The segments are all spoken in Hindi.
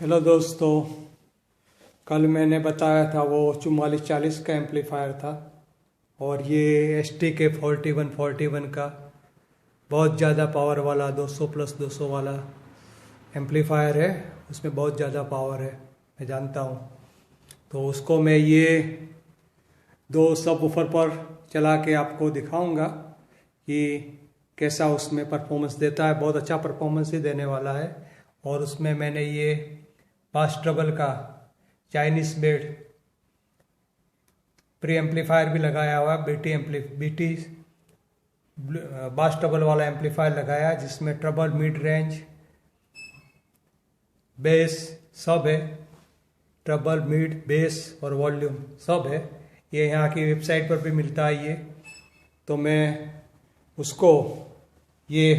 हेलो दोस्तों, कल मैंने बताया था वो 4440 का एम्पलीफायर था और ये STK 4141 का बहुत ज़्यादा पावर वाला 200+200 वाला एम्पलीफायर है। उसमें बहुत ज़्यादा पावर है, मैं जानता हूँ। तो उसको मैं ये दो सब वूफर पर चला के आपको दिखाऊंगा कि कैसा उसमें परफॉर्मेंस देता है। बहुत अच्छा परफॉर्मेंस ही देने वाला है। और उसमें मैंने ये बास ट्रबल का चाइनीज मेड प्री एम्पलीफायर भी लगाया हुआ है। बीटी बास ट्रबल वाला एम्पलीफायर लगाया है, जिसमें ट्रबल, मिड रेंज, बेस सब है। ट्रबल, मिड, बेस और वॉल्यूम सब है। ये यहाँ की वेबसाइट पर भी मिलता है ये। तो मैं उसको ये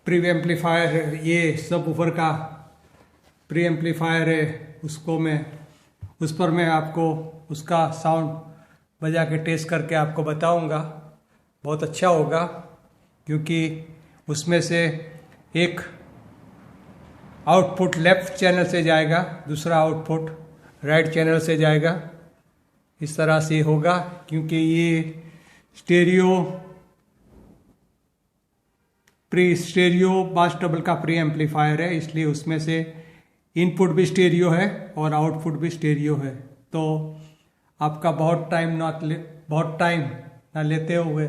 प्री एम्पलीफायर, ये सब वूफर का प्री एम्पलीफायर है, उसको उस पर मैं आपको उसका साउंड बजा के टेस्ट करके आपको बताऊंगा। बहुत अच्छा होगा, क्योंकि उसमें से एक आउटपुट लेफ्ट चैनल से जाएगा, दूसरा आउटपुट राइट चैनल से जाएगा। इस तरह से होगा, क्योंकि ये स्टेरियो बास ट्रबल का प्री एम्पलीफायर है, इसलिए उसमें से इनपुट भी स्टेरियो है और आउटपुट भी स्टेरियो है। तो आपका बहुत टाइम ना लेते हुए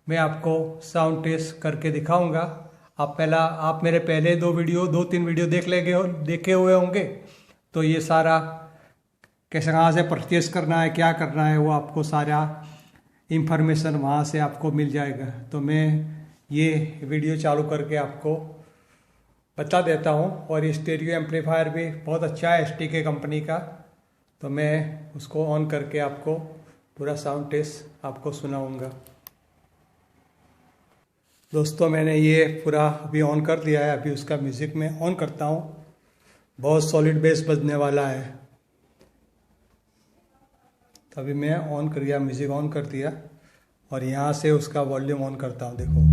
मैं आपको साउंड टेस्ट करके दिखाऊंगा। आप मेरे पहले दो तीन वीडियो देखे हुए होंगे। तो ये सारा कैसे, कहाँ से परचेस करना है, क्या करना है, वो आपको सारा इंफॉर्मेशन वहाँ से आपको मिल जाएगा। तो मैं ये वीडियो चालू करके आपको बता देता हूँ। और ये स्टेरियो एम्पलीफायर भी बहुत अच्छा है STK कंपनी का। तो मैं उसको ऑन करके आपको पूरा साउंड टेस्ट आपको सुनाऊंगा। दोस्तों, मैंने ये पूरा अभी ऑन कर दिया है। अभी उसका म्यूज़िक मैं ऑन करता हूँ। बहुत सॉलिड बेस बजने वाला है। तो अभी मैं म्यूज़िक ऑन कर दिया और यहाँ से उसका वॉल्यूम ऑन करता हूँ। देखो,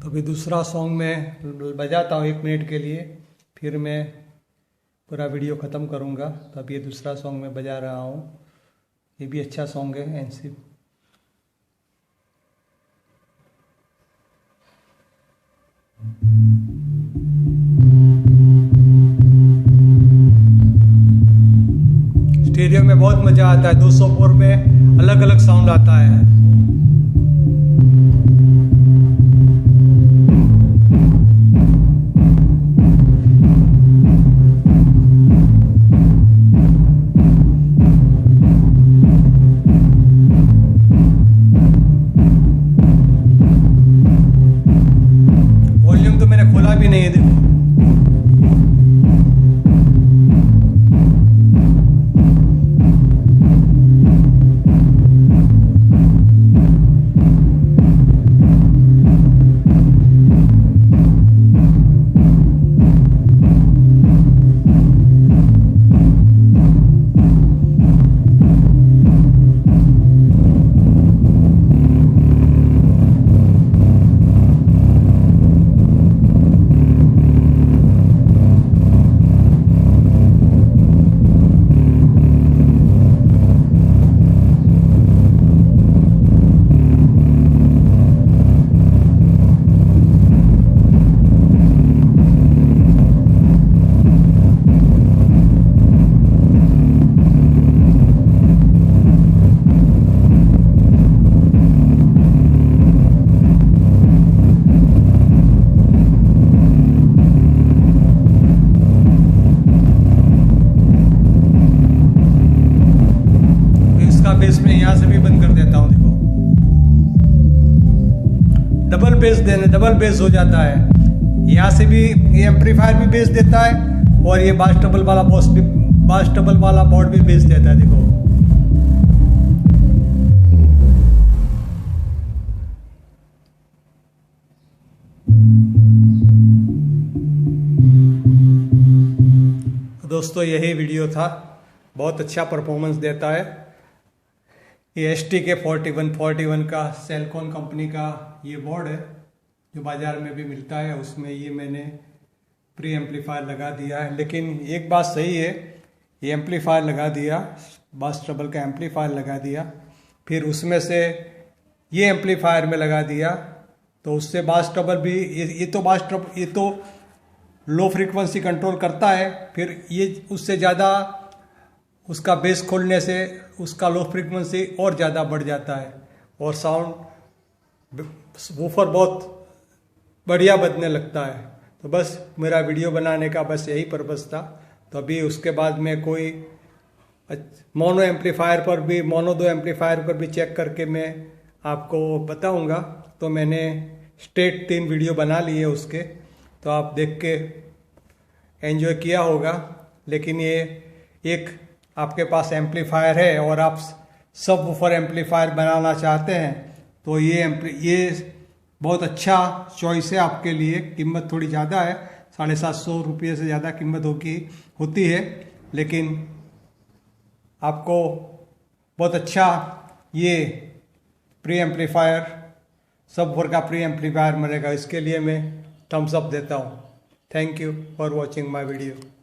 अभी दूसरा सॉन्ग मैं बजाता हूँ 1 मिनट के लिए, फिर मैं पूरा वीडियो ख़त्म करूँगा। तो अब ये दूसरा सॉन्ग मैं बजा रहा हूँ। ये भी अच्छा सॉन्ग है, एनसी। स्टीरियो में बहुत मज़ा आता है। 204 में अलग अलग साउंड आता है। वॉल्यूम तो मैंने खोला भी नहीं है, देखो। बेस देने, डबल बेस हो जाता है। यहाँ से भी ये एम्पलीफायर भी बेस देता है और ये बास ट्रबल वाला बोर्ड भी बेस देता है। देखो दोस्तों, यही वीडियो था। बहुत अच्छा परफॉर्मेंस देता है। ये STK 4141 का सेलकॉन कंपनी का ये बोर्ड है जो बाज़ार में भी मिलता है। उसमें ये मैंने प्री एम्पलीफायर लगा दिया है। लेकिन एक बात सही है, ये एम्पलीफायर लगा दिया, बास ट्रबल का एम्पलीफायर लगा दिया, फिर उसमें से ये एम्पलीफायर में लगा दिया, तो उससे बास ट्रबल भी ये तो लो फ्रीक्वेंसी कंट्रोल करता है। फिर ये उससे ज़्यादा उसका बेस खोलने से उसका लो फ्रीक्वेंसी और ज़्यादा बढ़ जाता है और साउंड वूफर बहुत बढ़िया बजने लगता है। तो बस मेरा वीडियो बनाने का बस यही पर्पस था। तो अभी उसके बाद में कोई मोनो दो एम्पलीफायर पर भी चेक करके मैं आपको बताऊंगा। तो मैंने स्ट्रेट 3 वीडियो बना लिए उसके, तो आप देख के एंजॉय किया होगा। लेकिन ये एक आपके पास एम्पलीफायर है और आप सब वूफर एम्पलीफायर बनाना चाहते हैं तो ये बहुत अच्छा चॉइस है आपके लिए। कीमत थोड़ी ज़्यादा है, 750 रुपये से ज़्यादा कीमत होती है, लेकिन आपको बहुत अच्छा ये प्री एम्पलीफायर, सब वूफर का प्री एम्पलीफायर मिलेगा। इसके लिए मैं थम्स अप देता हूँ। Thank you for watching my video.